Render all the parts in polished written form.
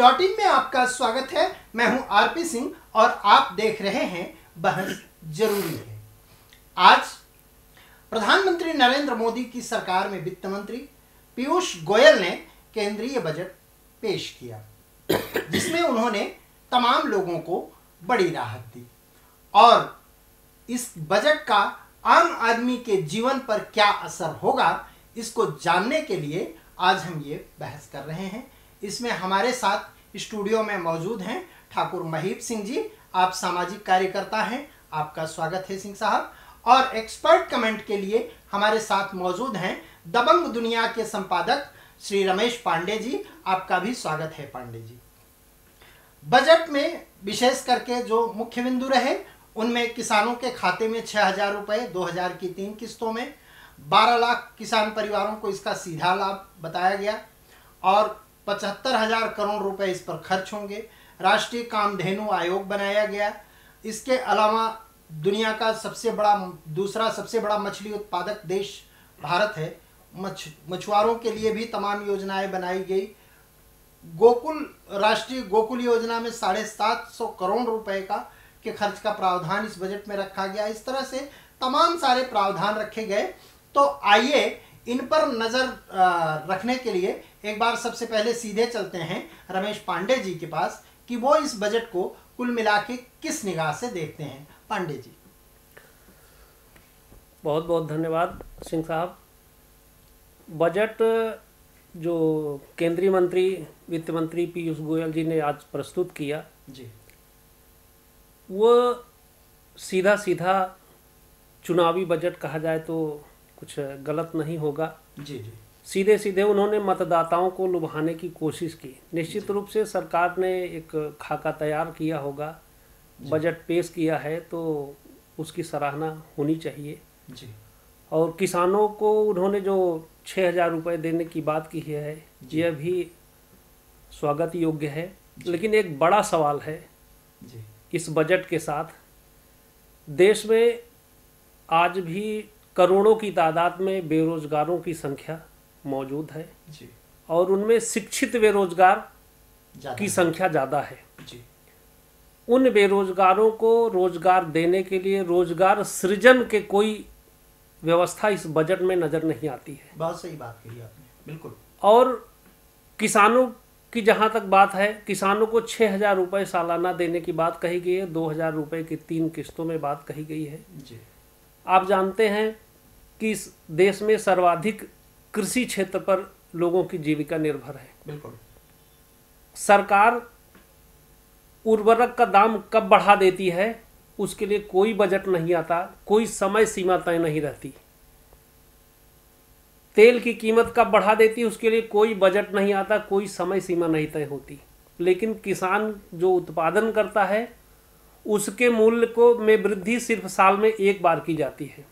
बहस.in में आपका स्वागत है। मैं हूं आरपी सिंह और आप देख रहे हैं बहस जरूरी है। आज प्रधानमंत्री नरेंद्र मोदी की सरकार में वित्त मंत्री पीयूष गोयल ने केंद्रीय बजट पेश किया, जिसमें उन्होंने तमाम लोगों को बड़ी राहत दी और इस बजट का आम आदमी के जीवन पर क्या असर होगा, इसको जानने के लिए आज हम ये बहस कर रहे हैं। इसमें हमारे साथ स्टूडियो में मौजूद हैं ठाकुर महीप सिंह जी, आप सामाजिक कार्यकर्ता हैं, आपका स्वागत है सिंह साहब। और एक्सपर्ट कमेंट के लिए हमारे साथ मौजूद हैं दबंग दुनिया के संपादक श्री रमेश पांडे जी, आपका भी स्वागत है पांडे जी। बजट में विशेष करके जो मुख्य बिंदु रहे उनमें किसानों के खाते में 6,000 रुपये 2000 की 3 किस्तों में 12 लाख किसान परिवारों को इसका सीधा लाभ बताया गया और 75,000 करोड़ रुपए इस पर खर्च होंगे। राष्ट्रीय कामधेनु आयोग बनाया गया। इसके अलावा दुनिया का दूसरा सबसे बड़ा मछली उत्पादक देश भारत है। मछुआरों के लिए भी तमाम योजनाएं बनाई गई। राष्ट्रीय गोकुल योजना में 750 करोड़ रुपए के खर्च का प्रावधान इस बजट में रखा गया। इस तरह से तमाम सारे प्रावधान रखे गए। तो आइए इन पर नजर रखने के लिए एक बार सबसे पहले सीधे चलते हैं रमेश पांडे जी के पास कि वो इस बजट को कुल मिला के किस निगाह से देखते हैं। पांडे जी। बहुत बहुत धन्यवाद सिंह साहब। बजट जो केंद्रीय मंत्री वित्त मंत्री पीयूष गोयल जी ने आज प्रस्तुत किया जी, वो सीधा सीधा चुनावी बजट कहा जाए तो कुछ गलत नहीं होगा। जी जी, सीधे सीधे उन्होंने मतदाताओं को लुभाने की कोशिश की। निश्चित रूप से सरकार ने एक खाका तैयार किया होगा, बजट पेश किया है तो उसकी सराहना होनी चाहिए जी। और किसानों को उन्होंने जो 6,000 रुपये देने की बात की है यह भी स्वागत योग्य है। लेकिन एक बड़ा सवाल है जी, इस बजट के साथ देश में आज भी करोड़ों की तादाद में बेरोजगारों की संख्या मौजूद है जी, और उनमें शिक्षित बेरोजगार की संख्या ज़्यादा है जी। उन बेरोजगारों को रोजगार देने के लिए रोजगार सृजन के कोई व्यवस्था इस बजट में नज़र नहीं आती है। बहुत सही बात कही आपने, बिल्कुल। और किसानों की जहाँ तक बात है, किसानों को 6,000 रुपये सालाना देने की बात कही गई है। 2,000 रुपये की 3 किस्तों में बात कही गई है जी। आप जानते हैं कि इस देश में सर्वाधिक कृषि क्षेत्र पर लोगों की जीविका निर्भर है। बिल्कुल। सरकार उर्वरक का दाम कब बढ़ा देती है उसके लिए कोई बजट नहीं आता, कोई समय सीमा तय नहीं रहती। तेल की कीमत कब बढ़ा देती है उसके लिए कोई बजट नहीं आता, कोई समय सीमा नहीं तय होती। लेकिन किसान जो उत्पादन करता है उसके मूल्य को में वृद्धि सिर्फ साल में एक बार की जाती है।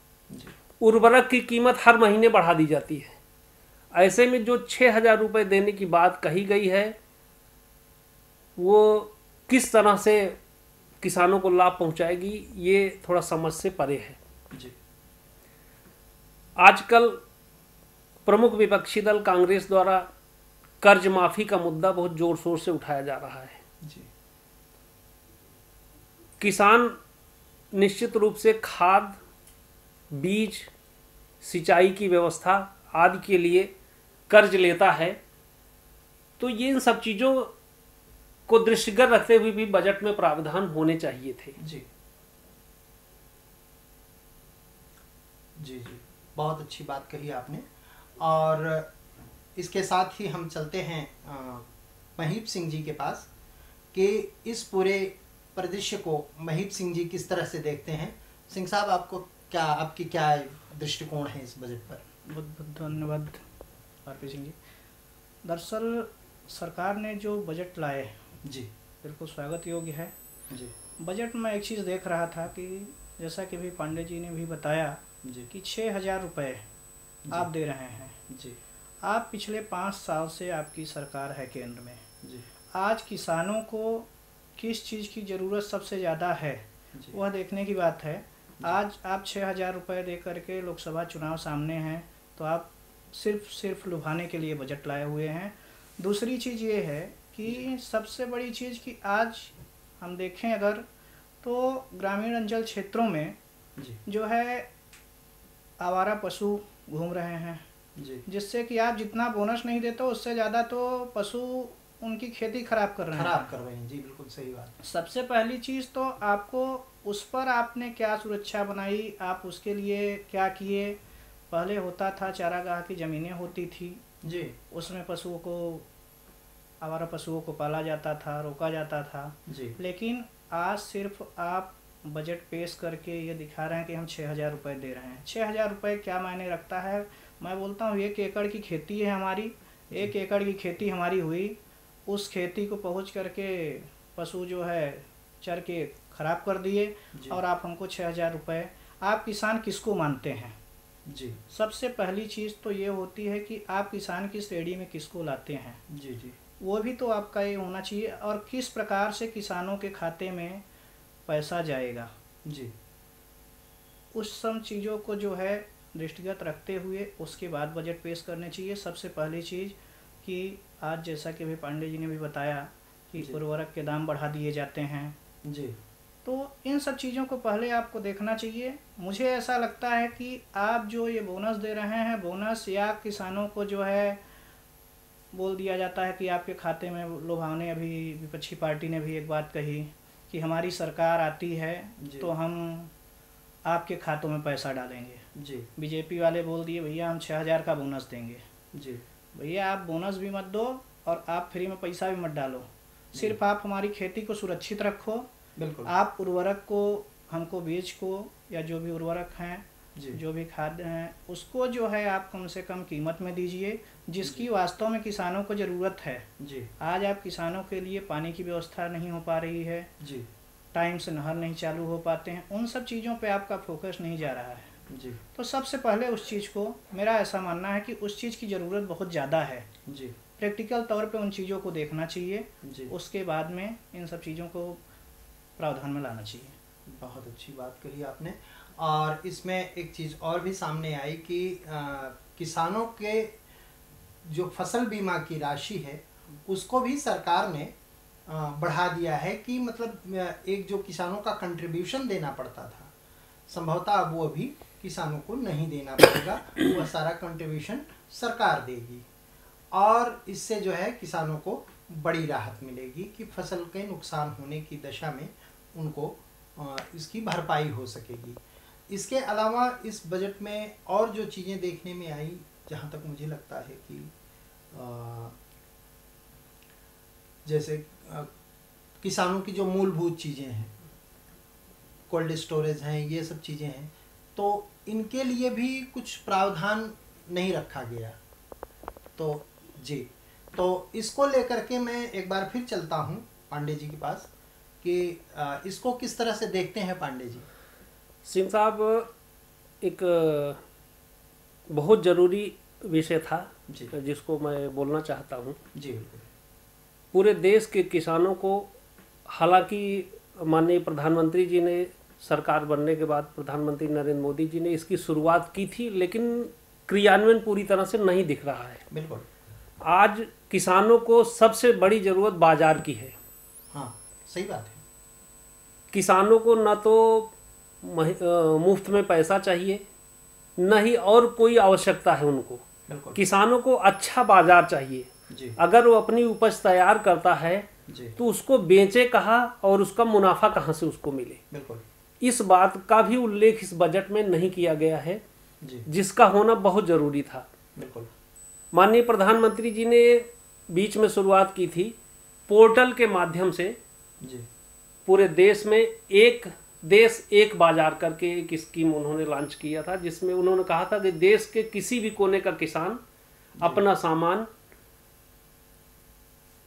उर्वरक की कीमत हर महीने बढ़ा दी जाती है। ऐसे में जो 6,000 रुपये देने की बात कही गई है वो किस तरह से किसानों को लाभ पहुंचाएगी ये थोड़ा समझ से परे है जी। आजकल प्रमुख विपक्षी दल कांग्रेस द्वारा कर्ज माफी का मुद्दा बहुत जोर शोर से उठाया जा रहा है जी। किसान निश्चित रूप से खाद, बीज, सिंचाई की व्यवस्था आदि के लिए कर्ज लेता है। तो ये इन सब चीज़ों को दृष्टिगत रखते हुए भी बजट में प्रावधान होने चाहिए थे। जी जी जी, बहुत अच्छी बात कही आपने। और इसके साथ ही हम चलते हैं महीप सिंह जी के पास कि इस पूरे परिदृश्य को महीप सिंह जी किस तरह से देखते हैं। सिंह साहब, आपकी क्या दृष्टिकोण है इस बजट पर? बहुत बहुत धन्यवाद आरपी सिंह जी। दरअसल सरकार ने जो बजट लाए जी, बिल्कुल स्वागत योग्य है जी। बजट में एक चीज़ देख रहा था कि जैसा कि भी पांडे जी ने भी बताया जी कि 6,000 रुपये आप दे रहे हैं जी। आप पिछले 5 साल से आपकी सरकार है केंद्र में जी। आज किसानों को किस चीज़ की ज़रूरत सबसे ज़्यादा है वह देखने की बात है। आज आप 6,000 रुपये दे करके लोकसभा चुनाव सामने हैं तो आप सिर्फ लुभाने के लिए बजट लाए हुए हैं। दूसरी चीज़ ये है कि सबसे बड़ी चीज़ कि आज हम देखें अगर तो ग्रामीण अंचल क्षेत्रों में जी जो है आवारा पशु घूम रहे हैं, जी जिससे कि आप जितना बोनस नहीं देते हो उससे ज़्यादा तो पशु उनकी खेती खराब कर रहे हैं। खराब कर रहे हैं जी, बिल्कुल सही बात। सबसे पहली चीज़ तो आपको उस पर आपने क्या सुरक्षा बनाई, आप उसके लिए क्या किए। पहले होता था चारागाह की ज़मीनें होती थी, जी उसमें पशुओं को, आवारा पशुओं को पाला जाता था, रोका जाता था। जी लेकिन आज सिर्फ आप बजट पेश करके ये दिखा रहे हैं कि हम 6,000 रुपये दे रहे हैं। 6,000 रुपये क्या मायने रखता है। मैं बोलता हूँ 1 एकड़ की खेती है हमारी, 1 एकड़ की खेती हमारी हुई, उस खेती को पहुँच करके पशु जो है चर के ख़राब कर दिए जी और आप हमको 6,000 रुपये। आप किसान किसको मानते हैं। जी सबसे पहली चीज़ तो ये होती है कि आप किसान की श्रेणी में किसको लाते हैं, जी जी वो भी तो आपका ये होना चाहिए। और किस प्रकार से किसानों के खाते में पैसा जाएगा, जी उस सब चीज़ों को जो है दृष्टिगत रखते हुए उसके बाद बजट पेश करने चाहिए। सबसे पहली चीज़ कि आज जैसा कि अभी पांडे जी ने भी बताया कि जी। उर्वरक के दाम बढ़ा दिए जाते हैं, जी तो इन सब चीज़ों को पहले आपको देखना चाहिए। मुझे ऐसा लगता है कि आप जो ये बोनस दे रहे हैं, बोनस या किसानों को जो है बोल दिया जाता है कि आपके खाते में लुभावने, अभी विपक्षी पार्टी ने भी एक बात कही कि हमारी सरकार आती है जी। तो हम आपके खातों में पैसा डालेंगे। जी बीजेपी वाले बोल दिए भैया हम 6,000 का बोनस देंगे। जी भैया आप बोनस भी मत दो और आप फ्री में पैसा भी मत डालो, सिर्फ आप हमारी खेती को सुरक्षित रखो। बिल्कुल आप उर्वरक को, हमको बीज को या जो भी उर्वरक हैं, जी जो भी खाद्य हैं, उसको जो है आप कम से कम कीमत में दीजिए जिसकी वास्तव में किसानों को ज़रूरत है। जी आज आप किसानों के लिए पानी की व्यवस्था नहीं हो पा रही है, जी टाइम से नहर नहीं चालू हो पाते हैं, उन सब चीज़ों पे आपका फोकस नहीं जा रहा है। जी तो सबसे पहले उस चीज़ को, मेरा ऐसा मानना है कि उस चीज़ की ज़रूरत बहुत ज़्यादा है। जी प्रैक्टिकल तौर पे उन चीज़ों को देखना चाहिए, जी उसके बाद में इन सब चीज़ों को प्रावधान में लाना चाहिए। बहुत अच्छी बात कही आपने। और इसमें एक चीज़ और भी सामने आई कि किसानों के जो फसल बीमा की राशि है उसको भी सरकार ने बढ़ा दिया है कि मतलब एक जो किसानों का कंट्रीब्यूशन देना पड़ता था, संभवतः अब वो अभी किसानों को नहीं देना पड़ेगा, वह सारा कंट्रीब्यूशन सरकार देगी और इससे जो है किसानों को बड़ी राहत मिलेगी कि फसल के नुकसान होने की दशा में उनको इसकी भरपाई हो सकेगी। इसके अलावा इस बजट में और जो चीज़ें देखने में आई, जहाँ तक मुझे लगता है कि जैसे किसानों की जो मूलभूत चीज़ें हैं, कोल्ड स्टोरेज हैं, ये सब चीज़ें हैं, तो इनके लिए भी कुछ प्रावधान नहीं रखा गया। तो जी, तो इसको लेकर के मैं एक बार फिर चलता हूँ पांडे जी के पास कि इसको किस तरह से देखते हैं पांडे जी। सिंह साहब, एक बहुत ज़रूरी विषय था जी जिसको मैं बोलना चाहता हूँ। जी बिल्कुल। पूरे देश के किसानों को, हालांकि माननीय प्रधानमंत्री जी ने, सरकार बनने के बाद प्रधानमंत्री नरेंद्र मोदी जी ने इसकी शुरुआत की थी, लेकिन क्रियान्वयन पूरी तरह से नहीं दिख रहा है। बिल्कुल। आज किसानों को सबसे बड़ी ज़रूरत बाजार की है। हाँ, सही बात है। किसानों को न तो मुफ्त में पैसा चाहिए, न ही और कोई आवश्यकता है उनको। बिल्कुल। किसानों को अच्छा बाजार चाहिए। जी अगर वो अपनी उपज तैयार करता है जी तो उसको बेचे कहाँ और उसका मुनाफा कहाँ से उसको मिले। बिल्कुल। इस बात का भी उल्लेख इस बजट में नहीं किया गया है, जी जिसका होना बहुत ज़रूरी था। बिल्कुल। माननीय प्रधानमंत्री जी ने बीच में शुरुआत की थी पोर्टल के माध्यम से, जी पूरे देश में एक देश एक बाजार करके एक स्कीम उन्होंने लॉन्च किया था, जिसमें उन्होंने कहा था कि देश के किसी भी कोने का किसान अपना सामान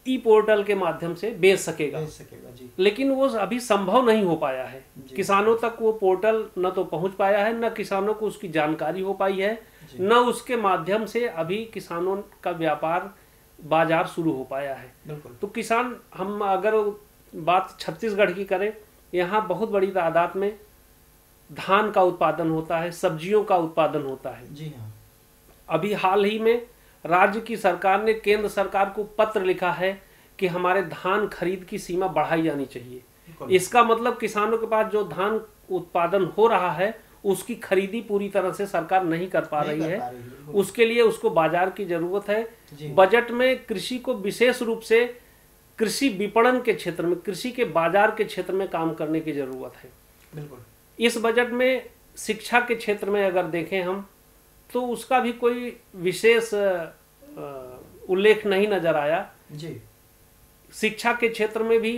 ई पोर्टल के माध्यम से बेच सकेगा। जी। लेकिन वो अभी संभव नहीं हो पाया है। किसानों तक वो पोर्टल न तो पहुंच पाया है, न किसानों को उसकी जानकारी हो पाई है, न उसके माध्यम से अभी किसानों का व्यापार बाजार शुरू हो पाया है। बिल्कुल। तो किसान, हम अगर बात छत्तीसगढ़ की करें, यहाँ बहुत बड़ी तादाद में धान का उत्पादन होता है, सब्जियों का उत्पादन होता है। जी हाँ। अभी हाल ही में राज्य की सरकार ने केंद्र सरकार को पत्र लिखा है कि हमारे धान खरीद की सीमा बढ़ाई जानी चाहिए। बिल्कुल। इसका मतलब किसानों के पास जो धान उत्पादन हो रहा है उसकी खरीदी पूरी तरह से सरकार नहीं कर पा रही है। बिल्कुल। उसके लिए उसको बाजार की जरूरत है। जी। बजट में कृषि को विशेष रूप से कृषि विपणन के क्षेत्र में, कृषि के बाजार के क्षेत्र में काम करने की जरूरत है। बिल्कुल। इस बजट में शिक्षा के क्षेत्र में अगर देखें हम तो उसका भी कोई विशेष उल्लेख नहीं नजर आया। जी। शिक्षा के क्षेत्र में भी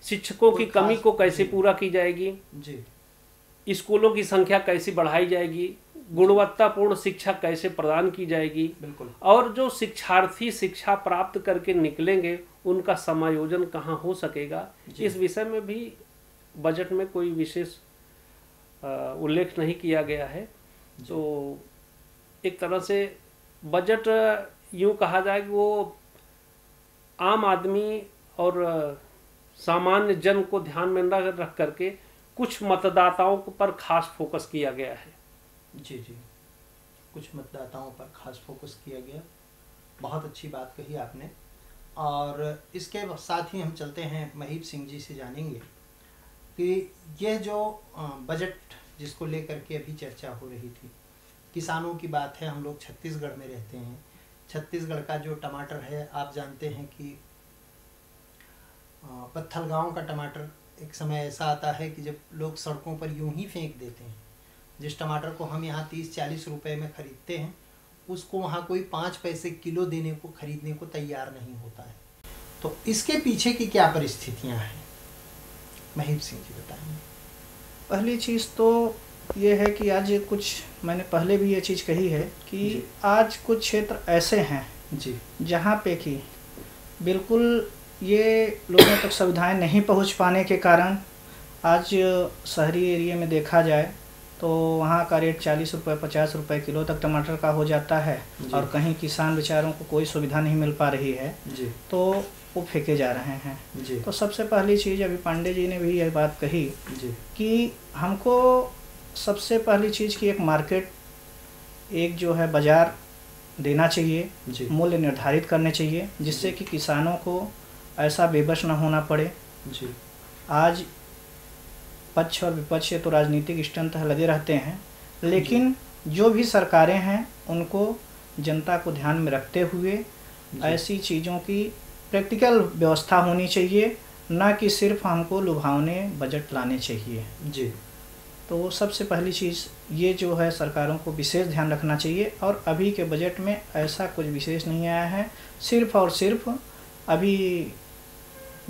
शिक्षकों की कमी को कैसे पूरा की जाएगी, जी, स्कूलों की संख्या कैसे बढ़ाई जाएगी, गुणवत्तापूर्ण शिक्षा कैसे प्रदान की जाएगी, बिल्कुल। और जो शिक्षार्थी शिक्षा प्राप्त करके निकलेंगे उनका समायोजन कहाँ हो सकेगा, इस विषय में भी बजट में कोई विशेष उल्लेख नहीं किया गया है। तो एक तरह से बजट यूँ कहा जाए कि वो आम आदमी और सामान्य जन को ध्यान में रख करके कुछ मतदाताओं पर खास फोकस किया गया है। जी जी, कुछ मतदाताओं पर खास फोकस किया गया। बहुत अच्छी बात कही आपने। और इसके साथ ही हम चलते हैं महीप सिंह जी से जानेंगे कि यह जो बजट जिसको लेकर के अभी चर्चा हो रही थी, किसानों की बात है। हम लोग छत्तीसगढ़ में रहते हैं। छत्तीसगढ़ का जो टमाटर है, आप जानते हैं कि पत्थल गांव का टमाटर एक समय ऐसा आता है कि जब लोग सड़कों पर यूं ही फेंक देते हैं। जिस टमाटर को हम यहाँ 30-40 रुपए में ख़रीदते हैं, उसको वहाँ कोई 5 पैसे किलो देने को, खरीदने को तैयार नहीं होता है। तो इसके पीछे की क्या परिस्थितियाँ हैं, महीप सिंह जी बताएंगे। पहली चीज़ तो ये है कि आज कुछ, मैंने पहले भी ये चीज़ कही है कि आज कुछ क्षेत्र ऐसे हैं जी जहाँ पे कि बिल्कुल ये लोगों तक सुविधाएं नहीं पहुँच पाने के कारण आज शहरी एरिया में देखा जाए तो वहाँ का रेट 40 रुपये 50 रुपये किलो तक टमाटर का हो जाता है। और कहीं किसान बेचारों को कोई सुविधा नहीं मिल पा रही है जी, तो वो फेंके जा रहे हैं जी। तो सबसे पहली चीज़, अभी पांडे जी ने भी यह बात कही जी कि हमको सबसे पहली चीज़ की एक मार्केट, एक जो है बाज़ार देना चाहिए, मूल्य निर्धारित करने चाहिए, जिससे कि किसानों को ऐसा बेबस न होना पड़े। जी। आज पक्ष और विपक्ष से तो राजनीतिक स्टंट लगे रहते हैं, लेकिन जो भी सरकारें हैं उनको जनता को ध्यान में रखते हुए ऐसी चीज़ों की प्रैक्टिकल व्यवस्था होनी चाहिए, ना कि सिर्फ हमको लुभावने बजट लाने चाहिए। जी। तो सबसे पहली चीज़ ये जो है सरकारों को विशेष ध्यान रखना चाहिए। और अभी के बजट में ऐसा कुछ विशेष नहीं आया है। सिर्फ और सिर्फ अभी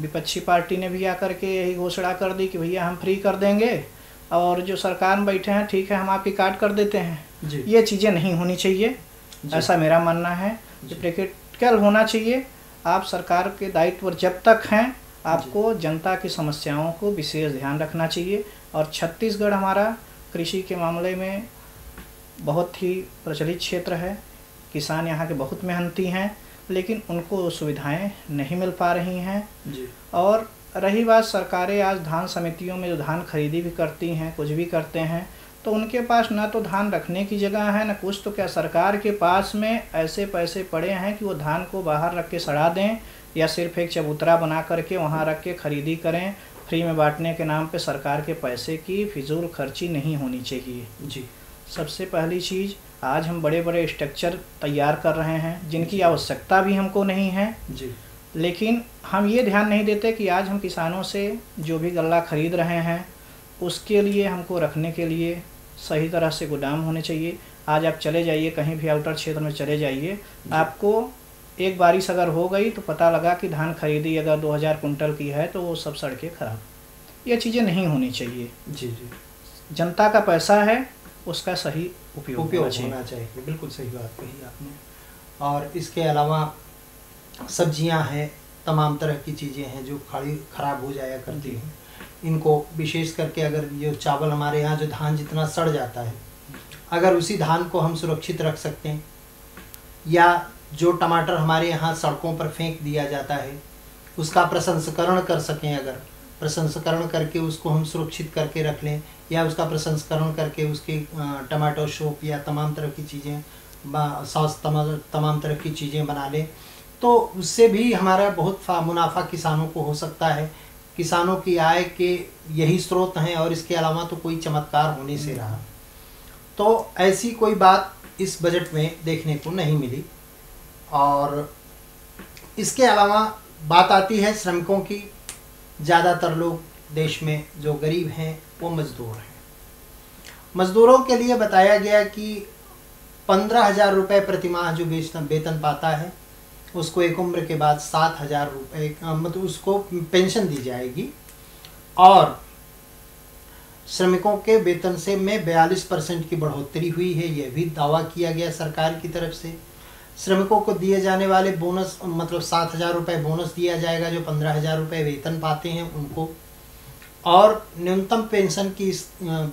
विपक्षी पार्टी ने भी आकर के यही घोषणा कर दी कि भैया हम फ्री कर देंगे, और जो सरकार में बैठे हैं ठीक है हम आपकी काट कर देते हैं। ये चीज़ें नहीं होनी चाहिए, ऐसा मेरा मानना है। कि प्रैक्टिकल होना चाहिए। आप सरकार के दायित्व पर जब तक हैं, आपको जनता की समस्याओं को विशेष ध्यान रखना चाहिए। और छत्तीसगढ़ हमारा कृषि के मामले में बहुत ही प्रचलित क्षेत्र है। किसान यहाँ के बहुत मेहनती हैं, लेकिन उनको सुविधाएं नहीं मिल पा रही हैं जी। और रही बात, सरकारें आज धान समितियों में जो धान खरीदी भी करती हैं, कुछ भी करते हैं, तो उनके पास ना तो धान रखने की जगह है, ना कुछ। तो क्या सरकार के पास में ऐसे पैसे पड़े हैं कि वो धान को बाहर रख के सड़ा दें, या सिर्फ एक चबूतरा बना करके वहाँ रख के खरीदी करें। फ्री में बांटने के नाम पे सरकार के पैसे की फिजूल खर्ची नहीं होनी चाहिए। जी। सबसे पहली चीज़, आज हम बड़े बड़े स्ट्रक्चर तैयार कर रहे हैं जिनकी आवश्यकता भी हमको नहीं है जी। लेकिन हम ये ध्यान नहीं देते कि आज हम किसानों से जो भी गल्ला खरीद रहे हैं उसके लिए हमको रखने के लिए सही तरह से गोदाम होने चाहिए। आज आप चले जाइए कहीं भी आउटर क्षेत्र में चले जाइए, आपको एक बारिश अगर हो गई तो पता लगा कि धान खरीदी अगर 2000 कुंटल की है तो वो सब सड़कें खराब। ये चीज़ें नहीं होनी चाहिए। जी जी। जनता का पैसा है, उसका सही उपयोग होना चाहिए। बिल्कुल सही बात कही आपने। और इसके अलावा सब्जियां हैं, तमाम तरह की चीज़ें हैं जो खराब हो जाया करती हैं। इनको विशेष करके अगर ये चावल हमारे यहाँ जो धान जितना सड़ जाता है, अगर उसी धान को हम सुरक्षित रख सकते हैं, या जो टमाटर हमारे यहाँ सड़कों पर फेंक दिया जाता है उसका प्रसंस्करण कर सकें, अगर प्रसंस्करण करके उसको हम सुरक्षित करके रख लें, या उसका प्रसंस्करण करके उसके टमाटो सोप या तमाम तरह की चीज़ें, सॉस, तमाम तरह की चीज़ें बना लें, तो उससे भी हमारा बहुत मुनाफा किसानों को हो सकता है। किसानों की आय के यही स्रोत हैं और इसके अलावा तो कोई चमत्कार होने से रहा। तो ऐसी कोई बात इस बजट में देखने को नहीं मिली। और इसके अलावा बात आती है श्रमिकों की। ज़्यादातर लोग देश में जो गरीब हैं वो मज़दूर हैं। मज़दूरों के लिए बताया गया कि 15,000 रुपये प्रतिमाह जो वेतन पाता है उसको एक उम्र के बाद 7,000 रुपये मतलब उसको पेंशन दी जाएगी। और श्रमिकों के वेतन से में 42% की बढ़ोतरी हुई है, यह भी दावा किया गया सरकार की तरफ से। श्रमिकों को दिए जाने वाले बोनस मतलब 7,000 रुपये बोनस दिया जाएगा जो 15,000 रुपये वेतन पाते हैं उनको। और न्यूनतम पेंशन की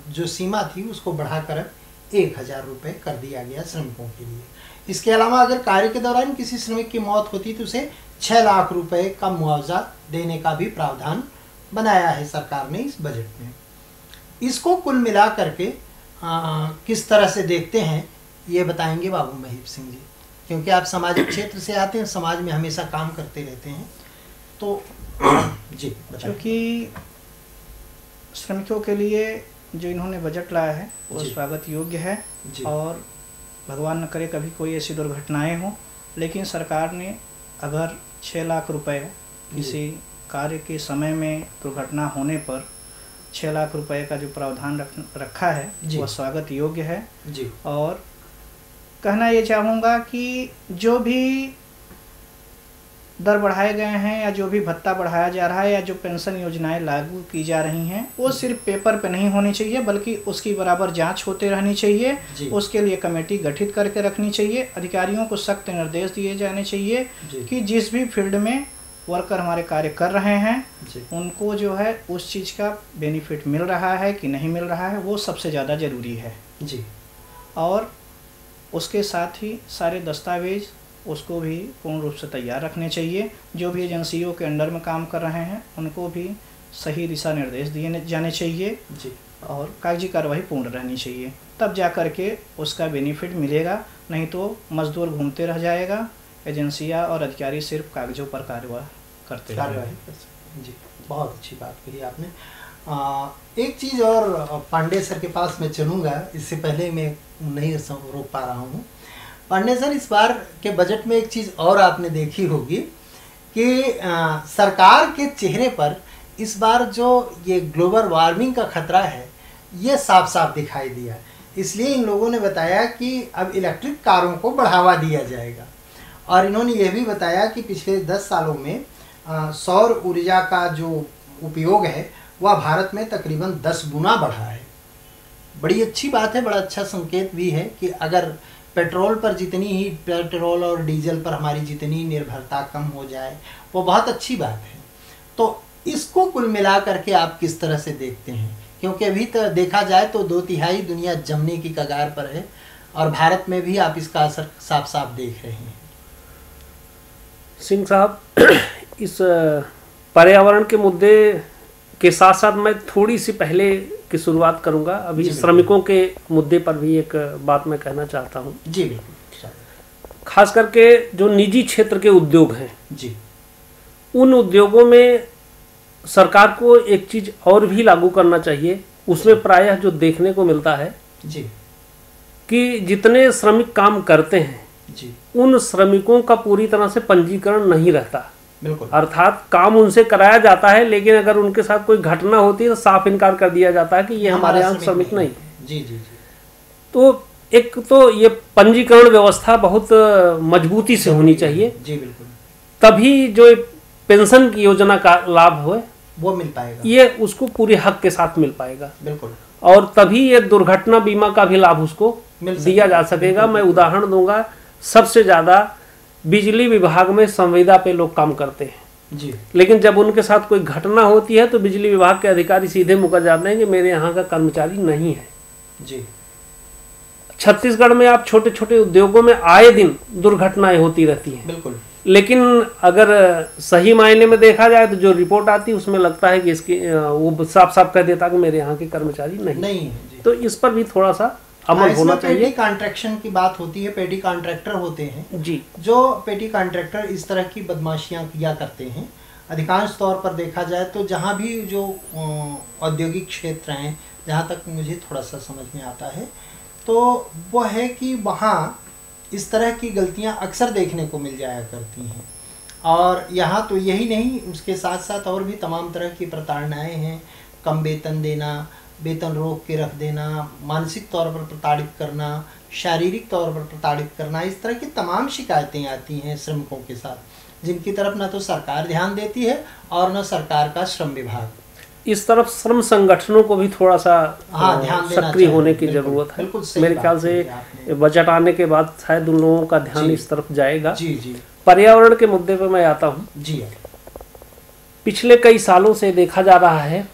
जो सीमा थी उसको बढ़ाकर 1,000 रुपये कर दिया गया श्रमिकों के लिए। इसके अलावा अगर कार्य के दौरान किसी श्रमिक की मौत होती तो उसे 6 लाख रुपए का मुआवजा देने का भी प्रावधान बनाया है सरकार ने इस बजट में। इसको कुल मिला करके किस तरह से देखते हैं ये बताएंगे बाबू महीप सिंह जी, क्योंकि आप सामाजिक क्षेत्र से आते हैं, समाज में हमेशा काम करते रहते हैं। तो जी क्योंकि श्रमिकों के लिए जो इन्होंने बजट लाया है वो स्वागत योग्य है और भगवान न करे कभी कोई ऐसी दुर्घटनाएं हो, लेकिन सरकार ने अगर 6 लाख रुपए किसी कार्य के समय में दुर्घटना होने पर 6 लाख रुपए का जो प्रावधान रखा है वह स्वागत योग्य है जी। और कहना ये चाहूँगा कि जो भी दर बढ़ाए गए हैं या जो भी भत्ता बढ़ाया जा रहा है या जो पेंशन योजनाएं लागू की जा रही हैं वो सिर्फ पेपर पे नहीं होनी चाहिए बल्कि उसकी बराबर जांच होते रहनी चाहिए। उसके लिए कमेटी गठित करके रखनी चाहिए। अधिकारियों को सख्त निर्देश दिए जाने चाहिए कि जिस भी फील्ड में वर्कर हमारे कार्य कर रहे हैं उनको जो है उस चीज़ का बेनिफिट मिल रहा है कि नहीं मिल रहा है वो सबसे ज़्यादा ज़रूरी है जी। और उसके साथ ही सारे दस्तावेज उसको भी पूर्ण रूप से तैयार रखने चाहिए। जो भी एजेंसियों के अंडर में काम कर रहे हैं उनको भी सही दिशा निर्देश दिए जाने चाहिए जी। और कागजी कार्रवाई पूर्ण रहनी चाहिए, तब जा कर के उसका बेनिफिट मिलेगा। नहीं तो मजदूर घूमते रह जाएगा, एजेंसियां और अधिकारी सिर्फ कागजों पर कार्रवाई करते रहेंगे। जी, बहुत अच्छी बात कही आपने। एक चीज़ और पांडे सर के पास मैं चलूँगा, इससे पहले मैं नहीं रोक पा रहा हूँ। पांडे सर, इस बार के बजट में एक चीज़ और आपने देखी होगी कि सरकार के चेहरे पर इस बार जो ये ग्लोबल वार्मिंग का खतरा है ये साफ साफ दिखाई दिया। इसलिए इन लोगों ने बताया कि अब इलेक्ट्रिक कारों को बढ़ावा दिया जाएगा। और इन्होंने ये भी बताया कि पिछले 10 सालों में सौर ऊर्जा का जो उपयोग है वह भारत में तकरीबन 10 गुना बढ़ा है। बड़ी अच्छी बात है, बड़ा अच्छा संकेत भी है कि अगर पेट्रोल पर जितनी ही पेट्रोल और डीजल पर हमारी जितनी निर्भरता कम हो जाए वो बहुत अच्छी बात है। तो इसको कुल मिला करके आप किस तरह से देखते हैं, क्योंकि अभी तो देखा जाए तो 2/3 दुनिया जमने की कगार पर है और भारत में भी आप इसका असर साफ साफ देख रहे हैं। सिंह साहब, इस पर्यावरण के मुद्दे के साथ साथ मैं थोड़ी सी पहले की शुरुआत करूंगा। अभी श्रमिकों के मुद्दे पर भी एक बात मैं कहना चाहता हूं। जी बिल्कुल। खास करके जो निजी क्षेत्र के उद्योग हैं जी, उन उद्योगों में सरकार को एक चीज और भी लागू करना चाहिए। उसमें प्रायः जो देखने को मिलता है जी कि जितने श्रमिक काम करते हैं जी, उन श्रमिकों का पूरी तरह से पंजीकरण नहीं रहता। बिल्कुल। अर्थात काम उनसे कराया जाता है लेकिन अगर उनके साथ कोई घटना होती है तो साफ इनकार कर दिया जाता है कि ये हमारे यहाँ श्रमिक नहीं है। जी जी जी। तो एक तो ये पंजीकरण व्यवस्था बहुत मजबूती से होनी चाहिए। जी बिल्कुल। तभी जो पेंशन की योजना का लाभ हो वो मिल पाएगा, ये उसको पूरे हक के साथ मिल पाएगा। बिल्कुल। और तभी ये दुर्घटना बीमा का भी लाभ उसको दिया जा सकेगा। मैं उदाहरण दूंगा, सबसे ज्यादा बिजली विभाग में संविदा पे लोग काम करते हैं जी, लेकिन जब उनके साथ कोई घटना होती है तो बिजली विभाग के अधिकारी सीधे मुकर जाते हैं कि मेरे यहाँ का कर्मचारी नहीं है जी। छत्तीसगढ़ में आप छोटे छोटे उद्योगों में आए दिन दुर्घटनाएं होती रहती हैं, बिल्कुल। लेकिन अगर सही मायने में देखा जाए तो जो रिपोर्ट आती है उसमें लगता है कि इसकी वो साफ साफ कह देता कि मेरे यहाँ के कर्मचारी नहीं है जी। तो इस पर भी थोड़ा सा अमल होना चाहिए। पेटी कॉन्ट्रैक्शन की बात होती है, पेटी कॉन्ट्रैक्टर होते हैं जी, जो पेटी कॉन्ट्रैक्टर इस तरह की बदमाशियां किया करते हैं। अधिकांश तौर पर देखा जाए तो जहां भी जो औद्योगिक क्षेत्र हैं, जहां तक मुझे थोड़ा सा समझ में आता है, तो वो है कि वहाँ इस तरह की गलतियां अक्सर देखने को मिल जाया करती हैं। और यहाँ तो यही नहीं, उसके साथ साथ और भी तमाम तरह की प्रताड़नाएं हैं। कम वेतन देना, वेतन रोक के रख देना, मानसिक तौर पर प्रताड़ित करना, शारीरिक तौर पर प्रताड़ित करना, इस तरह की तमाम शिकायतें आती हैं श्रमिकों के साथ, जिनकी तरफ न तो सरकार ध्यान देती है और न सरकार का श्रम विभाग। इस तरफ श्रम संगठनों को भी थोड़ा सा ध्यान देना सक्रिय होने की बिल्कुल, जरूरत है। बिल्कुल सही मेरे बात ख्याल कही से आपने। बजट आने के बाद शायद उन लोगों का ध्यान जी। इस तरफ जाएगा। जी जी पर्यावरण के मुद्दे पर मैं आता हूँ। जी। पिछले कई सालों से देखा जा रहा है,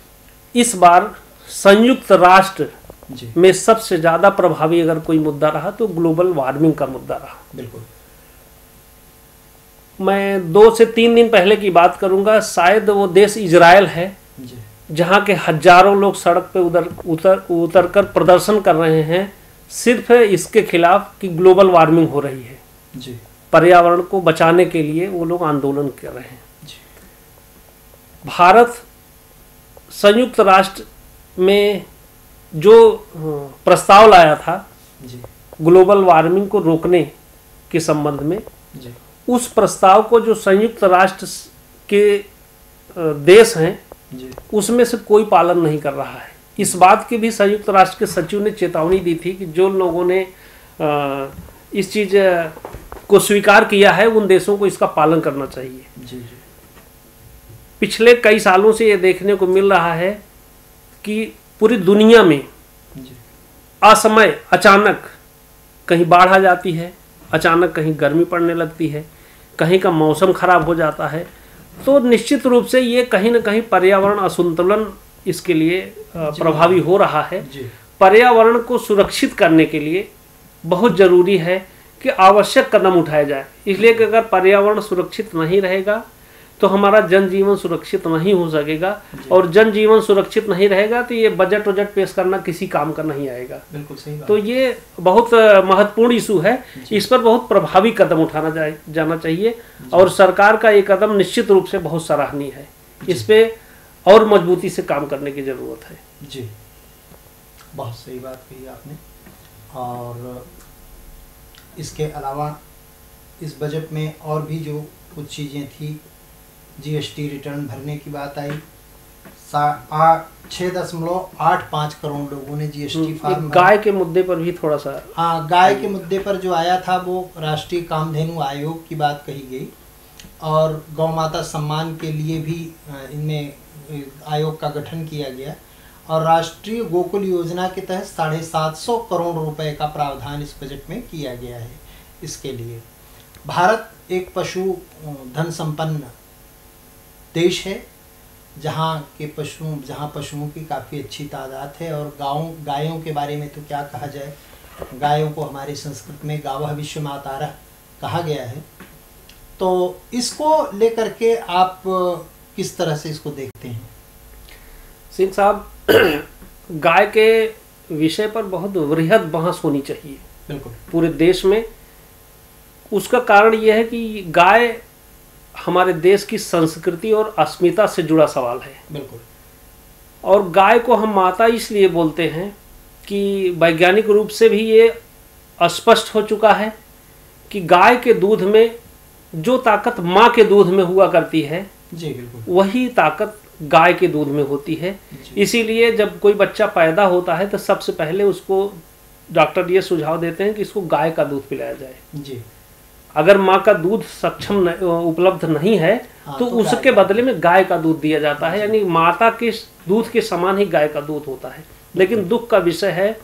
इस बार संयुक्त राष्ट्र जी में सबसे ज्यादा प्रभावी अगर कोई मुद्दा रहा तो ग्लोबल वार्मिंग का मुद्दा रहा। बिल्कुल। मैं 2 से 3 दिन पहले की बात करूंगा, शायद वो देश इजराइल है, जी जहां के हजारों लोग सड़क पे उतर कर प्रदर्शन कर रहे हैं सिर्फ इसके खिलाफ कि ग्लोबल वार्मिंग हो रही है। जी पर्यावरण को बचाने के लिए वो लोग आंदोलन कर रहे हैं। जी भारत संयुक्त राष्ट्र में जो प्रस्ताव लाया था जी ग्लोबल वार्मिंग को रोकने के संबंध में, जी उस प्रस्ताव को जो संयुक्त राष्ट्र के देश हैं जी उसमें से कोई पालन नहीं कर रहा है। इस बात की भी संयुक्त राष्ट्र के सचिव ने चेतावनी दी थी कि जो लोगों ने इस चीज को स्वीकार किया है उन देशों को इसका पालन करना चाहिए। जी जी पिछले कई सालों से ये देखने को मिल रहा है कि पूरी दुनिया में जी असमय अचानक कहीं बाढ़ आ जाती है, अचानक कहीं गर्मी पड़ने लगती है, कहीं का मौसम खराब हो जाता है। तो निश्चित रूप से ये कहीं ना कहीं पर्यावरण असंतुलन इसके लिए प्रभावी हो रहा है। जी पर्यावरण को सुरक्षित करने के लिए बहुत जरूरी है कि आवश्यक कदम उठाए जाए। इसलिए कि अगर पर्यावरण सुरक्षित नहीं रहेगा तो हमारा जनजीवन सुरक्षित नहीं हो सकेगा, और जनजीवन सुरक्षित नहीं रहेगा तो ये बजट पेश करना किसी काम का नहीं आएगा। बिल्कुल सही बात। तो ये बहुत महत्वपूर्ण इशू है, इस पर बहुत प्रभावी कदम उठाना जाना चाहिए, और सरकार का ये कदम निश्चित रूप से बहुत सराहनीय है। इस पे और मजबूती से काम करने की जरूरत है। जी, बहुत सही बात कही आपने। और इसके अलावा इस बजट में और भी जो कुछ चीज़ें थी, जीएसटी रिटर्न भरने की बात आई। 6.85 करोड़ लोगों ने जीएसटी फॉर्म। गाय के मुद्दे पर भी थोड़ा सा, हाँ, गाय के मुद्दे पर जो आया था वो राष्ट्रीय कामधेनु आयोग की बात कही गई, और गौ माता सम्मान के लिए भी इनमें आयोग का गठन किया गया, और राष्ट्रीय गोकुल योजना के तहत 750 करोड़ रुपए का प्रावधान इस बजट में किया गया है। इसके लिए भारत एक पशु धन संपन्न देश है, जहाँ पशुओं की काफ़ी अच्छी तादाद है। और गायों के बारे में तो क्या कहा जाए, गायों को हमारी संस्कृति में गावः विश्व मातारः कहा गया है। तो इसको लेकर के आप किस तरह से इसको देखते हैं? सिंह साहब, गाय के विषय पर बहुत वृहद बहस होनी चाहिए बिल्कुल पूरे देश में। उसका कारण यह है कि गाय हमारे देश की संस्कृति और अस्मिता से जुड़ा सवाल है। बिल्कुल। और गाय को हम माता इसलिए बोलते हैं कि वैज्ञानिक रूप से भी ये स्पष्ट हो चुका है कि गाय के दूध में जो ताकत माँ के दूध में हुआ करती है, जी बिल्कुल, वही ताकत गाय के दूध में होती है। इसीलिए जब कोई बच्चा पैदा होता है तो सबसे पहले उसको डॉक्टर ये सुझाव देते हैं कि इसको गाय का दूध पिलाया जाए। जी। अगर माँ का दूध उपलब्ध नहीं है तो उसके बदले में गाय का दूध दिया जाता है, यानी माता के दूध के समान ही गाय का दूध होता है। लेकिन दुख का विषय है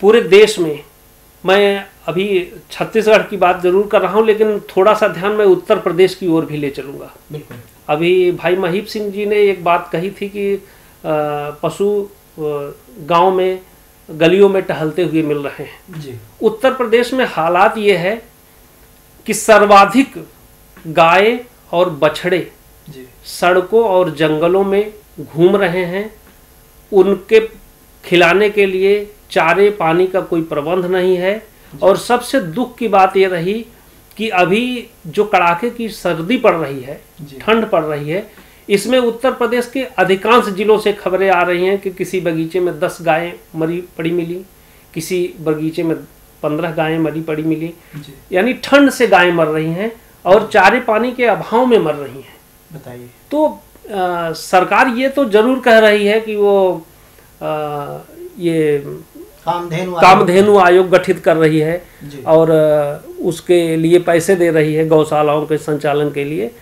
पूरे देश में, मैं अभी छत्तीसगढ़ की बात जरूर कर रहा हूँ, लेकिन थोड़ा सा ध्यान मैं उत्तर प्रदेश की ओर भी ले चलूँगा। बिल्कुल। अभी भाई महीप सिंह जी ने एक बात कही थी कि पशु गांव में गलियों में टहलते हुए मिल रहे हैं। जी। उत्तर प्रदेश में हालात ये है कि सर्वाधिक गाय और बछड़े जी। सड़कों और जंगलों में घूम रहे हैं। उनके खिलाने के लिए चारे पानी का कोई प्रबंध नहीं है। और सबसे दुख की बात ये रही कि अभी जो कड़ाके की सर्दी पड़ रही है, ठंड पड़ रही है, इसमें उत्तर प्रदेश के अधिकांश जिलों से खबरें आ रही हैं कि किसी बगीचे में 10 गायें मरी पड़ी मिली, किसी बगीचे में 15 गायें मरी पड़ी मिली। यानी ठंड से गायें मर रही हैं और चारे पानी के अभाव में मर रही हैं। बताइए। तो सरकार ये तो जरूर कह रही है कि वो ये कामधेनु आयोग गठित कर रही है और उसके लिए पैसे दे रही है गौशालाओं के संचालन के लिए।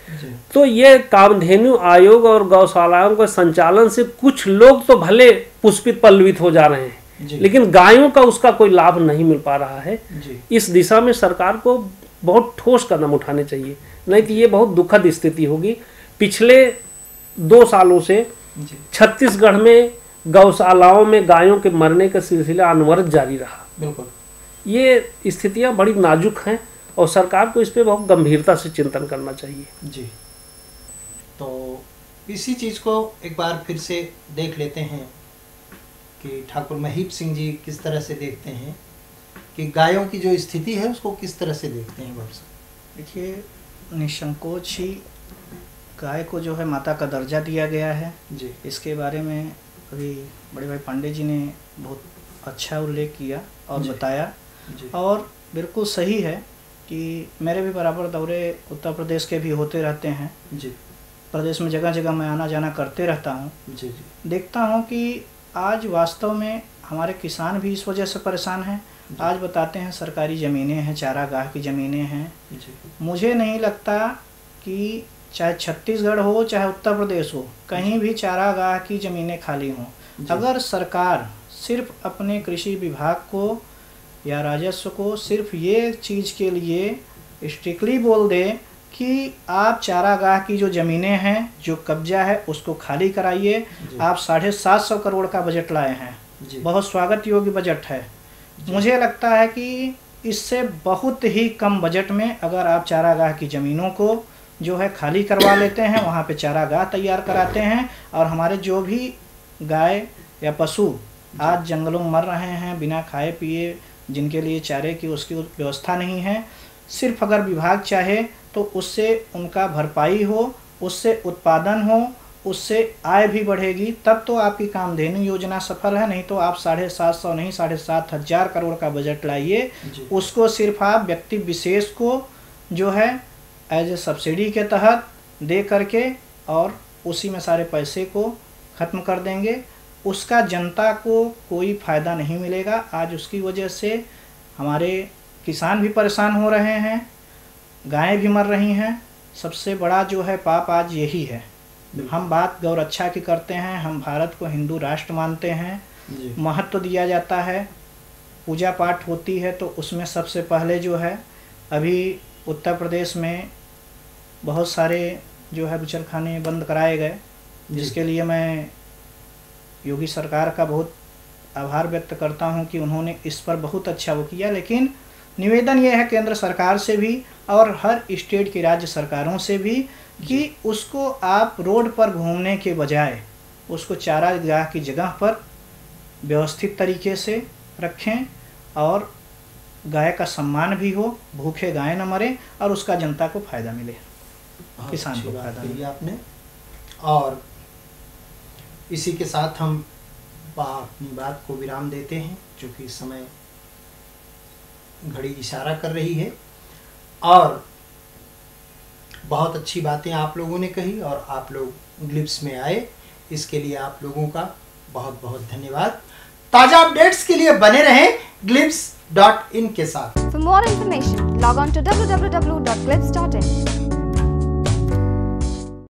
तो ये कामधेनु आयोग और गौशालाओं के संचालन से कुछ लोग तो भले पुष्पित पल्लवित हो जा रहे हैं, लेकिन गायों का उसका कोई लाभ नहीं मिल पा रहा है। इस दिशा में सरकार को बहुत ठोस कदम उठाने चाहिए, नहीं तो ये बहुत दुखद स्थिति होगी। पिछले 2 सालों से छत्तीसगढ़ में गौशालाओं में गायों के मरने का सिलसिला अनवरत जारी रहा। बिल्कुल, ये स्थितियां बड़ी नाजुक हैं और सरकार को इस पे बहुत गंभीरता से चिंतन करना चाहिए। जी, तो इसी चीज़ को एक बार फिर से देख लेते हैं कि ठाकुर महीप सिंह जी किस तरह से देखते हैं कि गायों की जो स्थिति है उसको किस तरह से देखते हैं। वर्ष देखिए, निसंकोच ही गाय को जो है माता का दर्जा दिया गया है जी। इसके बारे में अभी बड़े भाई पांडे जी ने बहुत अच्छा उल्लेख किया और बताया जी। और बिल्कुल सही है कि मेरे भी बराबर दौरे उत्तर प्रदेश के भी होते रहते हैं जी। प्रदेश में जगह जगह मैं आना जाना करते रहता हूँ जी जी। देखता हूँ कि आज वास्तव में हमारे किसान भी इस वजह से परेशान हैं। आज बताते हैं सरकारी ज़मीनें हैं, चारागाह की ज़मीनें हैं। मुझे नहीं लगता कि चाहे छत्तीसगढ़ हो चाहे उत्तर प्रदेश हो, कहीं भी चारागाह की ज़मीनें खाली हों। अगर सरकार सिर्फ अपने कृषि विभाग को या राजस्व को सिर्फ ये चीज़ के लिए स्ट्रिक्टली बोल दे कि आप चारागाह की जो ज़मीनें हैं, जो कब्जा है, उसको खाली कराइए। आप 750 करोड़ का बजट लाए हैं, बहुत स्वागत योग्य बजट है। मुझे लगता है कि इससे बहुत ही कम बजट में अगर आप चारागाह की ज़मीनों को जो है खाली करवा लेते हैं, वहाँ पे चारागाह तैयार कराते हैं और हमारे जो भी गाय या पशु आज जंगलों में मर रहे हैं बिना खाए पिए, जिनके लिए चारे की उसकी व्यवस्था नहीं है, सिर्फ अगर विभाग चाहे तो उससे उनका भरपाई हो, उससे उत्पादन हो, उससे आय भी बढ़ेगी, तब तो आपकी कामधेनु योजना सफल है। नहीं तो आप 750 नहीं 7,500 करोड़ का बजट लाइए, उसको सिर्फ आप व्यक्ति विशेष को जो है एज ए सब्सिडी के तहत दे करके और उसी में सारे पैसे को ख़त्म कर देंगे। उसका जनता को कोई फ़ायदा नहीं मिलेगा। आज उसकी वजह से हमारे किसान भी परेशान हो रहे हैं, गायें भी मर रही हैं। सबसे बड़ा जो है पाप आज यही है। हम बात गौरक्षा की करते हैं, हम भारत को हिंदू राष्ट्र मानते हैं, महत्व दिया जाता है, पूजा पाठ होती है, तो उसमें सबसे पहले जो है अभी उत्तर प्रदेश में बहुत सारे जो है बुचड़खाने बंद कराए गए, जिसके लिए मैं योगी सरकार का बहुत आभार व्यक्त करता हूं कि उन्होंने इस पर बहुत अच्छा वो किया। लेकिन निवेदन ये है केंद्र सरकार से भी और हर स्टेट की राज्य सरकारों से भी कि उसको आप रोड पर घूमने के बजाय उसको चारागाह की जगह पर व्यवस्थित तरीके से रखें और गाय का सम्मान भी हो, भूखे गाय न मरे और उसका जनता को फायदा मिले, किसान को फायदा मिले। आपने और इसी के साथ हम अपनी बात को विराम देते हैं, क्योंकि इस समय घड़ी इशारा कर रही है और बहुत अच्छी बातें आप लोगों ने कही और आप लोग ग्लिप्स में आए, इसके लिए आप लोगों का बहुत बहुत धन्यवाद। ताजा अपडेट्स के लिए बने रहें glips.in के साथ। For more information, log on to www.glips.in.